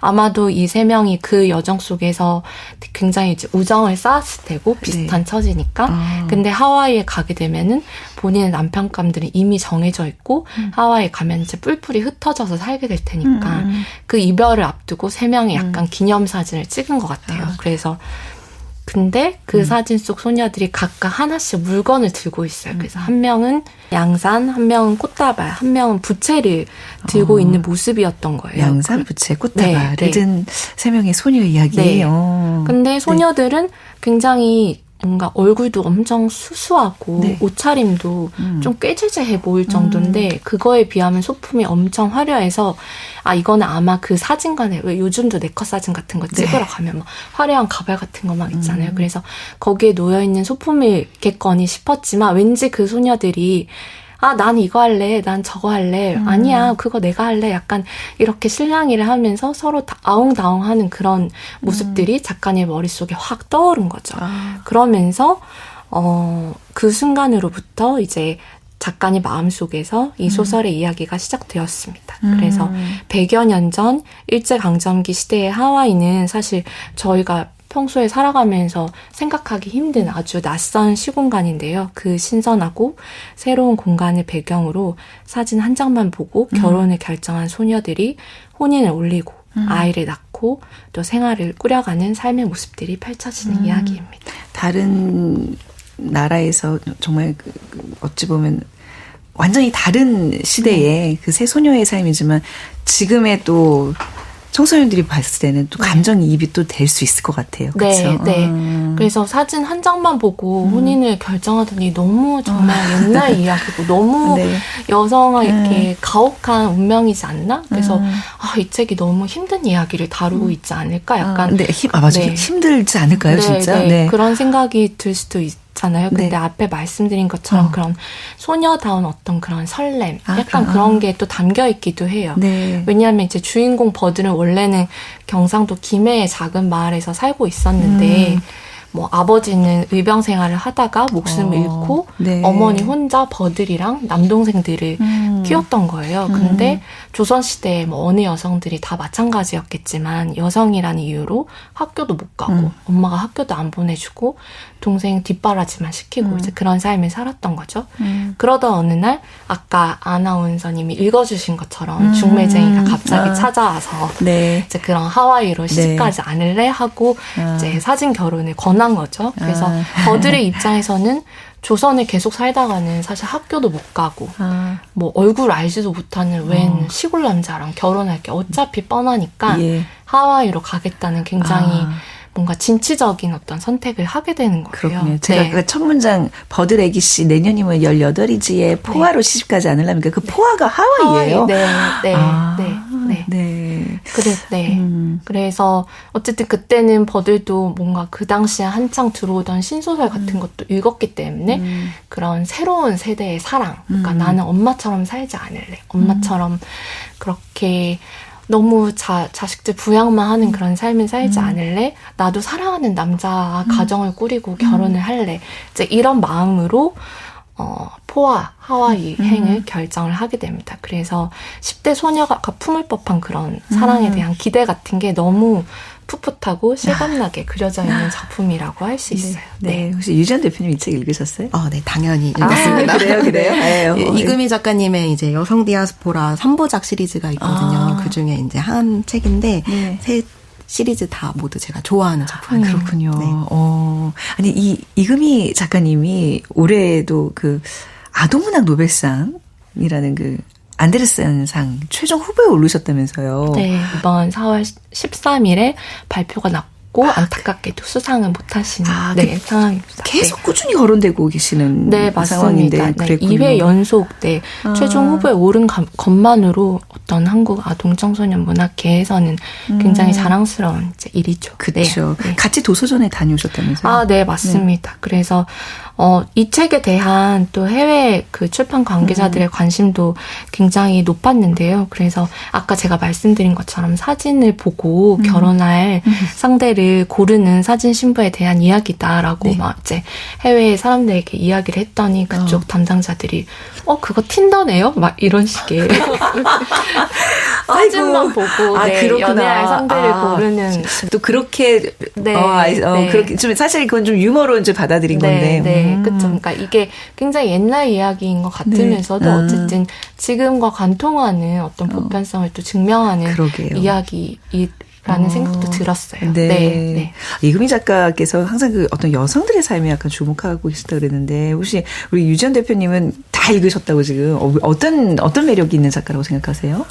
아마도 이 3명이 그 여정 속에서 굉장히 이제 우정을 쌓았을 테고 비슷한 처지니까. 근데 하와이에 가게 되면은 본인의 남편감들이 이미 정해져 있고 하와이에 가면 이제 뿔뿔이 흩어져서 살게 될 테니까 그 이별을 앞두고 3명이 약간 기념사진을 찍은 것 같아요. 그래서 근데 그 사진 속 소녀들이 각각 하나씩 물건을 들고 있어요. 그래서 한 명은 양산, 한 명은 꽃다발, 한 명은 부채를 들고 있는 모습이었던 거예요. 양산, 부채, 꽃다발을 네. 든 3명의 소녀 이야기예요. 근데 소녀들은 굉장히 뭔가 얼굴도 엄청 수수하고 옷차림도 좀 꾀질재해 보일 정도인데 그거에 비하면 소품이 엄청 화려해서 이거는 아마 그 사진관에 왜 요즘도 네컷 사진 같은 거 찍으러 가면 막 화려한 가발 같은 거 막 있잖아요. 그래서 거기에 놓여있는 소품이겠거니 싶었지만 왠지 그 소녀들이 난 이거 할래, 난 저거 할래, 아니야, 그거 내가 할래, 약간 이렇게 실랑이를 하면서 서로 아웅다웅하는 그런 모습들이 작가님 머릿속에 확 떠오른 거죠. 그러면서 그 순간으로부터 이제 작가님 마음속에서 이 소설의 이야기가 시작되었습니다. 그래서 100여 년 전 일제강점기 시대의 하와이는 사실 저희가 평소에 살아가면서 생각하기 힘든 아주 낯선 시공간인데요. 그 신선하고 새로운 공간을 배경으로 사진 한 장만 보고 결혼을 결정한 소녀들이 혼인을 올리고 아이를 낳고 또 생활을 꾸려가는 삶의 모습들이 펼쳐지는 이야기입니다. 다른 나라에서 정말 어찌 보면 완전히 다른 시대의 그 세 소녀의 삶이지만 지금의 또 청소년들이 봤을 때는 또 감정이입이 또 될 수 있을 것 같아요. 그렇죠? 네. 그래서 사진 한 장만 보고 혼인을 결정하더니 너무 정말 옛날 이야기고 너무 여성의 이렇게 가혹한 운명이지 않나? 그래서 이 책이 너무 힘든 이야기를 다루고 있지 않을까? 약간 맞아. 힘들지 않을까요, 진짜? 네. 그런 생각이 들 수도 있잖아요. 근데 앞에 말씀드린 것처럼 그런 소녀다운 어떤 그런 설렘, 약간 그런 게 또 담겨 있기도 해요. 네. 왜냐하면 이제 주인공 버들은 원래는 경상도 김해의 작은 마을에서 살고 있었는데 뭐 아버지는 의병 생활을 하다가 목숨을 잃고 어머니 혼자 버들이랑 남동생들을 키웠던 거예요. 근데 조선시대에 뭐 어느 여성들이 다 마찬가지였겠지만 여성이라는 이유로 학교도 못 가고 엄마가 학교도 안 보내주고 동생 뒷바라지만 시키고 이제 그런 삶을 살았던 거죠. 그러던 어느 날 아까 아나운서님이 읽어주신 것처럼 중매쟁이가 갑자기 찾아와서 이제 그런 하와이로 시집가지 않을래 하고 이제 사진 결혼을 권한 거죠. 그래서 버들의 입장에서는 조선에 계속 살다가는 사실 학교도 못 가고 뭐 얼굴 알지도 못하는 웬 시골 남자랑 결혼할 게 어차피 뻔하니까 하와이로 가겠다는 굉장히 뭔가 진취적인 어떤 선택을 하게 되는 거예요. 그렇군요. 제가 그 첫 문장 버들 애기 씨 내년이면 18이지에 포화로 시집가지 않으려면 그 포화가 하와이예요? 그래서 어쨌든 그때는 버들도 뭔가 그 당시에 한창 들어오던 신소설 같은 것도 읽었기 때문에 그런 새로운 세대의 사랑, 그러니까 나는 엄마처럼 살지 않을래. 엄마처럼 그렇게 너무 자식들 부양만 하는 그런 삶을 살지 않을래? 나도 사랑하는 남자와 가정을 꾸리고 결혼을 할래. 이제 이런 마음으로 포화 하와이 행을 결정을 하게 됩니다. 그래서 10대 소녀가 품을 법한 그런 사랑에 대한 기대 같은 게 너무 풋풋하고 실감나게 그려져 있는 작품이라고 할 수 있어요. 네. 혹시 유지연 대표님 이 책 읽으셨어요? 네, 당연히 읽었습니다. 그래요? 이금희 작가님의 이제 여성 디아스포라 3부작 시리즈가 있거든요. 그 중에 이제 한 책인데, 세 시리즈 다 모두 제가 좋아하는 작품이에요. 그렇군요. 아니, 이금희 작가님이 올해도 그 아동문학 노벨상이라는 그 안데르센상 최종 후보에 오르셨다면서요. 네, 이번 4월 13일에 발표가 났고 안타깝게도 수상은 못하신 상황입니다. 계속 꾸준히 거론되고 계시는 상황인데. 맞습니다. 2회 연속 최종 후보에 오른 것만으로 어떤 한국 아동 청소년 문학계에서는 굉장히 자랑스러운 이제 일이죠. 그렇죠. 같이 도서전에 다녀오셨다면서요? 네, 맞습니다. 그래서 이 책에 대한 또 해외 그 출판 관계자들의 관심도 굉장히 높았는데요. 그래서 아까 제가 말씀드린 것처럼 사진을 보고 결혼할 상대를 고르는 사진 신부에 대한 이야기다라고 막 이제 해외 사람들에게 이야기를 했더니 그쪽 담당자들이 그거 틴더네요? 막 이런 식의 사진만 보고 연애할 상대를 고르는 또 그렇게 그렇게 좀 사실 그건 좀 유머로 이제 받아들인 건데. 그렇죠. 그러니까 이게 굉장히 옛날 이야기인 것 같으면서도 어쨌든 지금과 관통하는 어떤 보편성을 또 증명하는 이야기라는 생각도 들었어요. 이금희 작가께서 항상 그 어떤 여성들의 삶에 약간 주목하고 계시다 그랬는데 혹시 우리 유지연 대표님은 다 읽으셨다고 지금 어떤 매력이 있는 작가라고 생각하세요?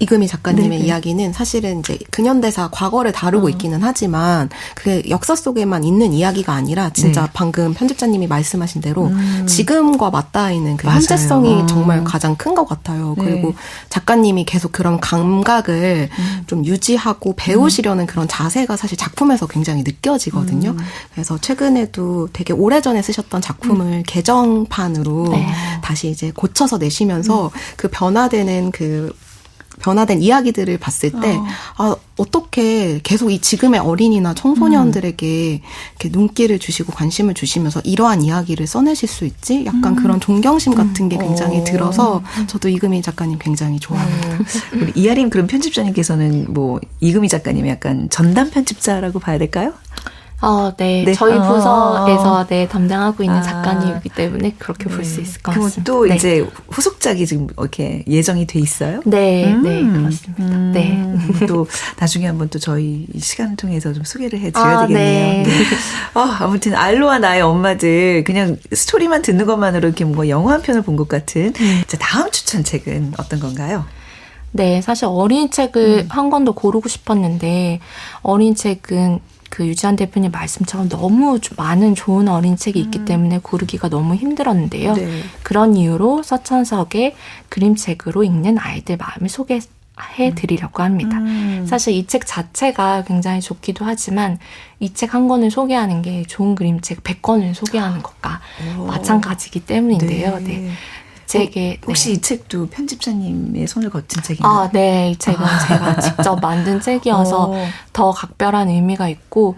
이금희 작가님의 이야기는 사실은 이제 근현대사 과거를 다루고 있기는 하지만 그게 역사 속에만 있는 이야기가 아니라 진짜 방금 편집자님이 말씀하신 대로 지금과 맞닿아 있는 그 현재성이 정말 가장 큰 것 같아요. 그리고 작가님이 계속 그런 감각을 좀 유지하고 배우시려는 그런 자세가 사실 작품에서 굉장히 느껴지거든요. 그래서 최근에도 되게 오래전에 쓰셨던 작품을 개정판으로 다시 이제 고쳐서 내시면서 그 변화된 이야기들을 봤을 때, 어떻게 계속 이 지금의 어린이나 청소년들에게 이렇게 눈길을 주시고 관심을 주시면서 이러한 이야기를 써내실 수 있지? 약간 그런 존경심 같은 게 굉장히 들어서 저도 이금희 작가님 굉장히 좋아합니다. 우리 이하림 그럼 편집자님께서는 뭐 이금희 작가님의 약간 전담 편집자라고 봐야 될까요? 네. 네. 저희 부서에서 담당하고 있는 작가님이기 때문에 그렇게 볼 수 있을 것 같습니다. 또 이제 후속작이 지금 이렇게 예정이 돼 있어요? 네, 네, 그렇습니다. 네. 또 나중에 한번 또 저희 시간을 통해서 좀 소개를 해드려야 되겠네요. 네. 아무튼 알로와 나의 엄마들 그냥 스토리만 듣는 것만으로 이렇게 뭔가 영화 한 편을 본 것 같은. 자, 다음 추천책은 어떤 건가요? 네, 사실 어린이 책을 한 권 더 고르고 싶었는데 어린이 책은 그 유지한 대표님 말씀처럼 너무 많은 좋은 어린 책이 있기 때문에 고르기가 너무 힘들었는데요. 네. 그런 이유로 서천석의 그림책으로 읽는 아이들 마음을 소개해드리려고 합니다. 사실 이 책 자체가 굉장히 좋기도 하지만 이 책 한 권을 소개하는 게 좋은 그림책 100권을 소개하는 것과 마찬가지이기 때문인데요. 네. 책에 혹시 이 책도 편집자님의 손을 거친 책인가요? 네. 이 책은 제가 직접 만든 책이어서 더 각별한 의미가 있고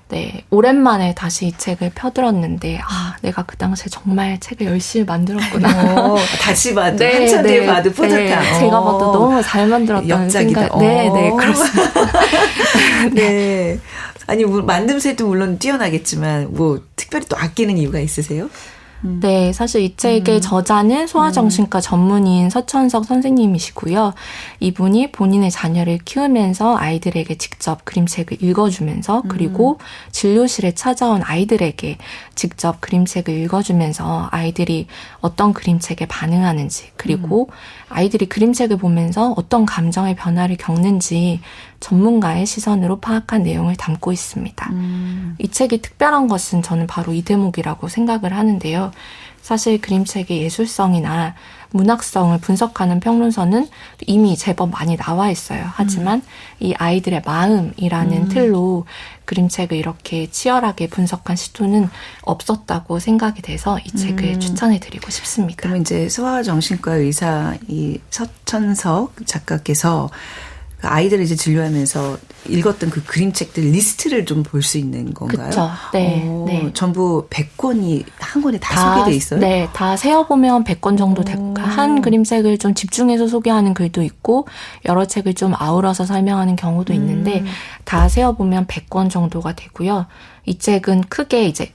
네, 오랜만에 다시 이 책을 펴들었는데 내가 그 당시에 정말 책을 열심히 만들었구나. 다시 봐도 한참 뒤에 봐도 뿌듯한. 네, 제가 봐도 너무 잘 만들었다는 생각. 네, 그렇습니다. 네. 아니, 만듦새도 물론 뛰어나겠지만 특별히 또 아끼는 이유가 있으세요? 네, 사실 이 책의 저자는 소아정신과 전문의인 서천석 선생님이시고요. 이분이 본인의 자녀를 키우면서 아이들에게 직접 그림책을 읽어주면서 그리고 진료실에 찾아온 아이들에게 직접 그림책을 읽어주면서 아이들이 어떤 그림책에 반응하는지 그리고 아이들이 그림책을 보면서 어떤 감정의 변화를 겪는지 전문가의 시선으로 파악한 내용을 담고 있습니다. 이 책이 특별한 것은 저는 바로 이 대목이라고 생각을 하는데요. 사실 그림책의 예술성이나 문학성을 분석하는 평론서는 이미 제법 많이 나와 있어요. 하지만 이 아이들의 마음이라는 틀로 그림책을 이렇게 치열하게 분석한 시도는 없었다고 생각이 돼서 이 책을 추천해드리고 싶습니다. 그러면 이제 소아정신과 의사 이 서천석 작가께서 아이들을 이제 진료하면서 읽었던 그 그림책들 리스트를 좀 볼 수 있는 건가요? 그렇죠. 네. 전부 100권이 한 권에 다 소개돼 있어요? 네. 다 세어보면 100권 정도 되고 한 그림책을 좀 집중해서 소개하는 글도 있고 여러 책을 좀 아우러서 설명하는 경우도 있는데 다 세어보면 100권 정도가 되고요. 이 책은 크게 이제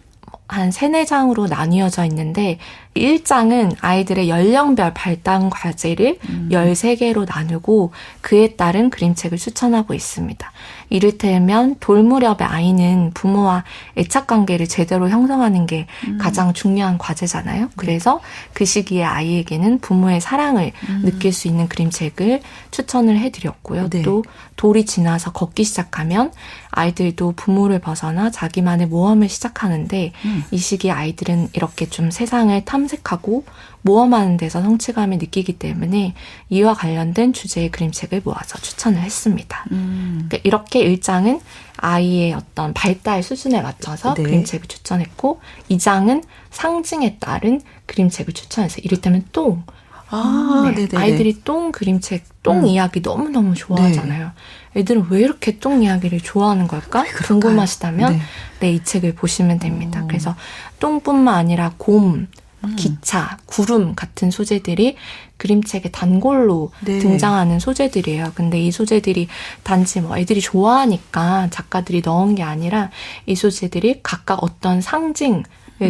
한 3-4장으로 나뉘어져 있는데 1장은 아이들의 연령별 발달 과제를 13개로 나누고 그에 따른 그림책을 추천하고 있습니다. 이를테면 돌 무렵의 아이는 부모와 애착관계를 제대로 형성하는 게 가장 중요한 과제잖아요. 그래서 그 시기에 아이에게는 부모의 사랑을 느낄 수 있는 그림책을 추천을 해드렸고요. 네. 또 돌이 지나서 걷기 시작하면 아이들도 부모를 벗어나 자기만의 모험을 시작하는데 이 시기에 아이들은 이렇게 좀 세상을 탐색하고 모험하는 데서 성취감을 느끼기 때문에 이와 관련된 주제의 그림책을 모아서 추천을 했습니다. 그러니까 이렇게 1장은 아이의 어떤 발달 수준에 맞춰서 네. 그림책을 추천했고 2장은 상징에 따른 그림책을 추천했어요. 이를테면 똥. 네네. 아이들이 똥 그림책, 똥 이야기 너무너무 좋아하잖아요. 애들은 왜 이렇게 똥 이야기를 좋아하는 걸까? 궁금하시다면 이 책을 보시면 됩니다. 그래서 똥뿐만 아니라 곰, 기차, 구름 같은 소재들이 그림책의 단골로 등장하는 소재들이에요. 근데 이 소재들이 단지 애들이 좋아하니까 작가들이 넣은 게 아니라 이 소재들이 각각 어떤 상징을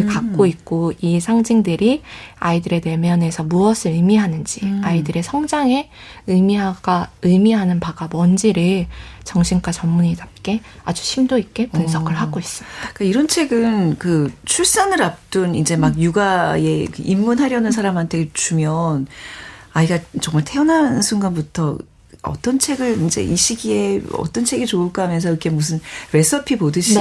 갖고 있고 이 상징들이 아이들의 내면에서 무엇을 의미하는지 아이들의 성장에 의미하는 바가 뭔지를 정신과 전문의답게 아주 심도 있게 분석을 하고 있습니다. 그러니까 이런 책은 그 출산을 앞둔 이제 막 육아에 입문하려는 사람한테 주면 아이가 정말 태어난 순간부터 어떤 책을 이제 이 시기에 어떤 책이 좋을까 하면서 이렇게 무슨 레시피 보듯이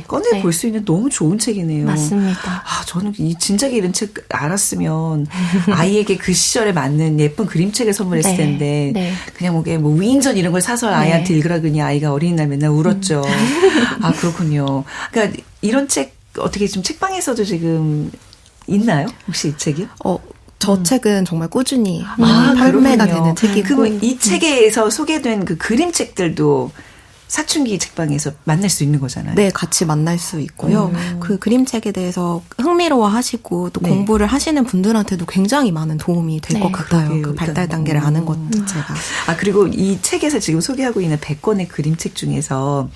꺼내 볼 수 있는 너무 좋은 책이네요. 맞습니다. 저는 이 진작에 이런 책 알았으면 아이에게 그 시절에 맞는 예쁜 그림책을 선물했을 텐데 그냥 뭐 위인전 이런 걸 사서 아이한테 읽으라 그러니 아이가 어린이날 맨날 울었죠. 그렇군요. 그러니까 이런 책 어떻게 지금 책방에서도 지금 있나요? 혹시 이 책이? 저 책은 정말 꾸준히 많이 판매가 되는 책이고. 그럼 이 책에서 소개된 그 그림책들도 사춘기 책방에서 만날 수 있는 거잖아요. 네, 같이 만날 수 있고요. 그 그림책에 대해서 흥미로워 하시고 또 공부를 하시는 분들한테도 굉장히 많은 도움이 될 것 같아요. 그러게요. 그 발달 단계를 아는 것 자체가. 그리고 이 책에서 지금 소개하고 있는 100권의 그림책 중에서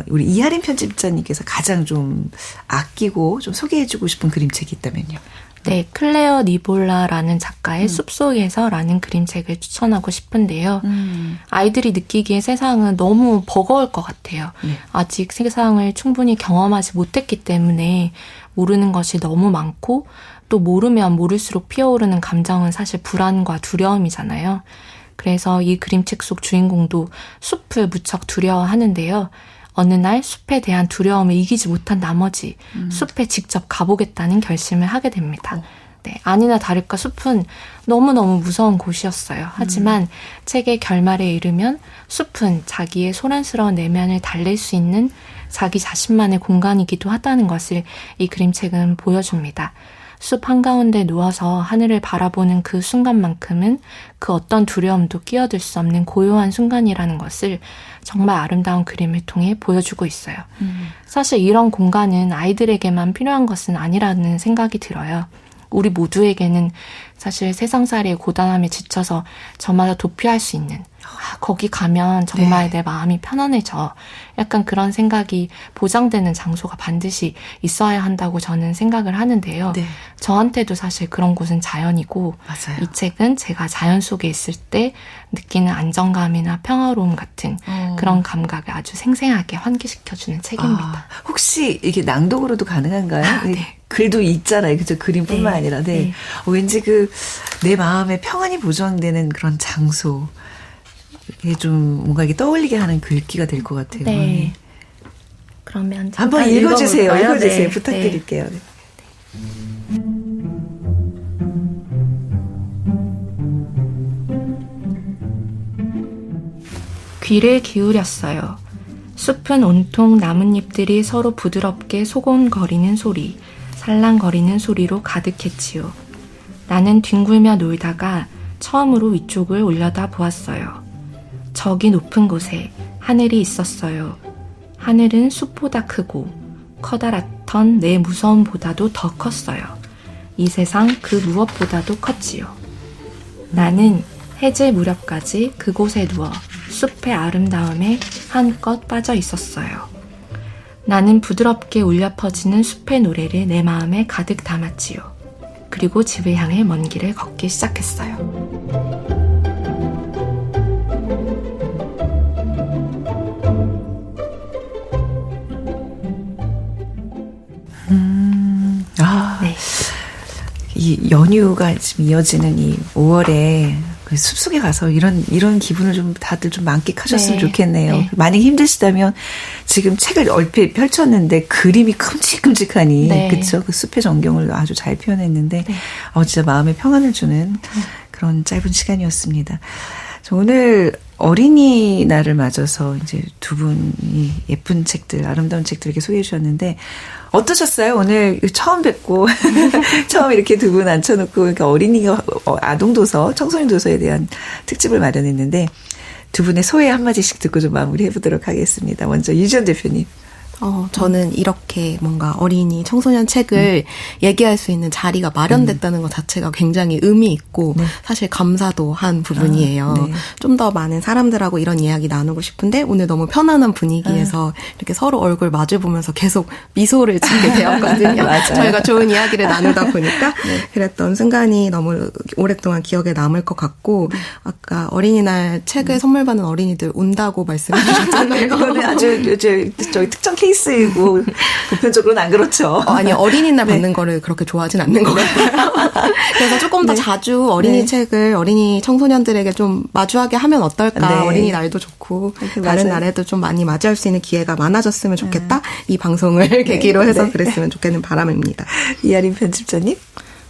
우리 이하림 편집자님께서 가장 좀 아끼고 좀 소개해주고 싶은 그림책이 있다면요. 네, 클레어 니볼라라는 작가의 숲속에서라는 그림책을 추천하고 싶은데요. 아이들이 느끼기에 세상은 너무 버거울 것 같아요. 아직 세상을 충분히 경험하지 못했기 때문에 모르는 것이 너무 많고 또 모르면 모를수록 피어오르는 감정은 사실 불안과 두려움이잖아요. 그래서 이 그림책 속 주인공도 숲을 무척 두려워하는데요. 어느 날 숲에 대한 두려움을 이기지 못한 나머지 숲에 직접 가보겠다는 결심을 하게 됩니다. 네, 아니나 다를까 숲은 너무너무 무서운 곳이었어요. 하지만 책의 결말에 이르면 숲은 자기의 소란스러운 내면을 달랠 수 있는 자기 자신만의 공간이기도 하다는 것을 이 그림책은 보여줍니다. 숲 한가운데 누워서 하늘을 바라보는 그 순간만큼은 그 어떤 두려움도 끼어들 수 없는 고요한 순간이라는 것을 정말 아름다운 그림을 통해 보여주고 있어요. 사실 이런 공간은 아이들에게만 필요한 것은 아니라는 생각이 들어요. 우리 모두에게는 사실 세상살이의 고단함에 지쳐서 저마다 도피할 수 있는 거기 가면 정말 내 마음이 편안해져. 약간 그런 생각이 보장되는 장소가 반드시 있어야 한다고 저는 생각을 하는데요. 네. 저한테도 사실 그런 곳은 자연이고 맞아요. 이 책은 제가 자연 속에 있을 때 느끼는 안정감이나 평화로움 같은 그런 감각을 아주 생생하게 환기시켜주는 책입니다. 혹시 이게 낭독으로도 가능한가요? 네. 글도 있잖아요. 그죠? 그림뿐만 아니라. 네. 왠지 내 마음에 평안이 보존되는 그런 장소. 이게 좀 뭔가 이게 떠올리게 하는 글귀가 될 것 같아요. 네. 그러면 한번 읽어주세요. 읽어볼까요? 읽어주세요. 네. 부탁드릴게요. 네. 귀를 기울였어요. 숲은 온통 나뭇잎들이 서로 부드럽게 소곤거리는 소리, 살랑거리는 소리로 가득했지요. 나는 뒹굴며 놀다가 처음으로 위쪽을 올려다 보았어요. 저기 높은 곳에 하늘이 있었어요. 하늘은 숲보다 크고 커다랗던 내 무서움보다도 더 컸어요. 이 세상 그 무엇보다도 컸지요. 나는 해질 무렵까지 그곳에 누워 숲의 아름다움에 한껏 빠져 있었어요. 나는 부드럽게 울려 퍼지는 숲의 노래를 내 마음에 가득 담았지요. 그리고 집을 향해 먼 길을 걷기 시작했어요. 네. 이 연휴가 지금 이어지는 이 5월에 그 숲속에 가서 이런 기분을 좀 다들 좀 만끽하셨으면 좋겠네요. 네. 만약에 힘드시다면 지금 책을 얼핏 펼쳤는데 그림이 큼직큼직하니 그렇죠. 그 숲의 전경을 아주 잘 표현했는데 진짜 마음에 평안을 주는 그런 짧은 시간이었습니다. 오늘 어린이날을 맞아서 이제 두 분이 예쁜 책들, 아름다운 책들 이렇게 소개해 주셨는데 어떠셨어요? 오늘 처음 뵙고 처음 이렇게 두 분 앉혀놓고 그러니까 어린이가 아동도서, 청소년도서에 대한 특집을 마련했는데 두 분의 소회 한마디씩 듣고 좀 마무리해 보도록 하겠습니다. 먼저 유지연 대표님. 저는 이렇게 뭔가 어린이 청소년 책을 얘기할 수 있는 자리가 마련됐다는 것 자체가 굉장히 의미 있고 사실 감사도 한 부분이에요. 좀 더 많은 사람들하고 이런 이야기 나누고 싶은데 오늘 너무 편안한 분위기에서 이렇게 서로 얼굴 마주 보면서 계속 미소를 짓게 되었거든요. 저희가 좋은 이야기를 나누다 보니까 그랬던 순간이 너무 오랫동안 기억에 남을 것 같고 아까 어린이날 책을 선물 받는 어린이들 운다고 말씀해 주셨잖아요. 그거는 아주 저희 특정 케이스이고 보편적으로는 안 그렇죠. 아니 어린이날 받는 거를 그렇게 좋아하진 않는 것 같아요. 그래서 조금 더 자주 어린이 책을 어린이 청소년들에게 좀 마주하게 하면 어떨까. 어린이날도 좋고 다른 날에도 좀 많이 맞이할 수 있는 기회가 많아졌으면 좋겠다. 이 방송을 계기로 해서 그랬으면 좋겠는 바람입니다. 이하림 편집자님.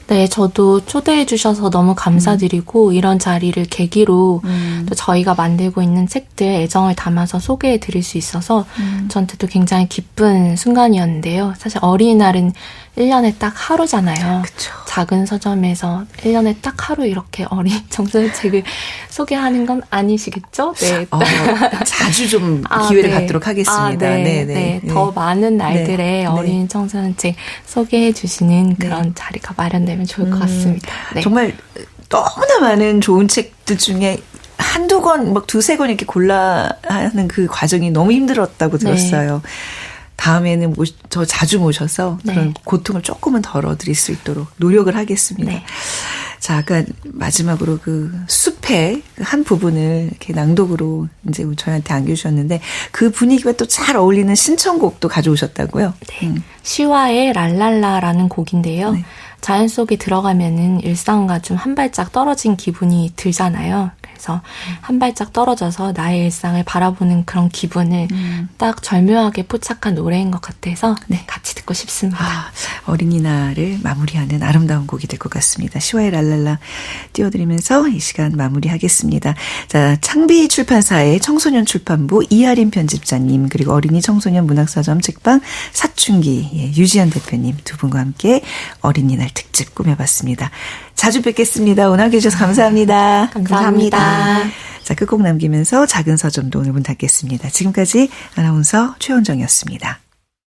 네, 저도 초대해 주셔서 너무 감사드리고 이런 자리를 계기로 또 저희가 만들고 있는 책들 애정을 담아서 소개해 드릴 수 있어서 저한테도 굉장히 기쁜 순간이었는데요. 사실 어린이날은 1년에 딱 하루잖아요. 그쵸. 작은 서점에서 1년에 딱 하루 이렇게 어린 청소년 책을 소개하는 건 아니시겠죠? 네. 자주 좀 기회를 네. 갖도록 하겠습니다. 네. 더 많은 날들에 네. 어린 청소년 책 소개해 주시는 그런 자리가 마련되면 좋을 것 같습니다. 네. 정말 너무나 많은 좋은 책들 중에 한두 권, 막 두세 권 이렇게 골라 하는 그 과정이 너무 힘들었다고 들었어요. 네. 다음에는 저 자주 모셔서 그런 고통을 조금은 덜어드릴 수 있도록 노력을 하겠습니다. 네. 자, 아까 마지막으로 그 숲의 한 부분을 이렇게 낭독으로 이제 저희한테 안겨주셨는데 그 분위기와 또 잘 어울리는 신청곡도 가져오셨다고요? 네. 시와의 랄랄라라는 곡인데요. 네. 자연 속에 들어가면은 일상과 좀 한 발짝 떨어진 기분이 들잖아요. 그래서 한 발짝 떨어져서 나의 일상을 바라보는 그런 기분을 딱 절묘하게 포착한 노래인 것 같아서 같이 듣고 싶습니다. 어린이날을 마무리하는 아름다운 곡이 될 것 같습니다. 시와의 랄랄라 띄워드리면서 이 시간 마무리하겠습니다. 자, 창비 출판사의 청소년 출판부 이하림 편집자님 그리고 어린이 청소년 문학서점 책방 사춘기 유지연 대표님 두 분과 함께 어린이날 특집 꾸며봤습니다. 자주 뵙겠습니다. 오늘 함께해 주셔서 감사합니다. 감사합니다. 자, 끝곡 남기면서 작은 서점도 오늘 문 닫겠습니다. 지금까지 아나운서 최원정이었습니다.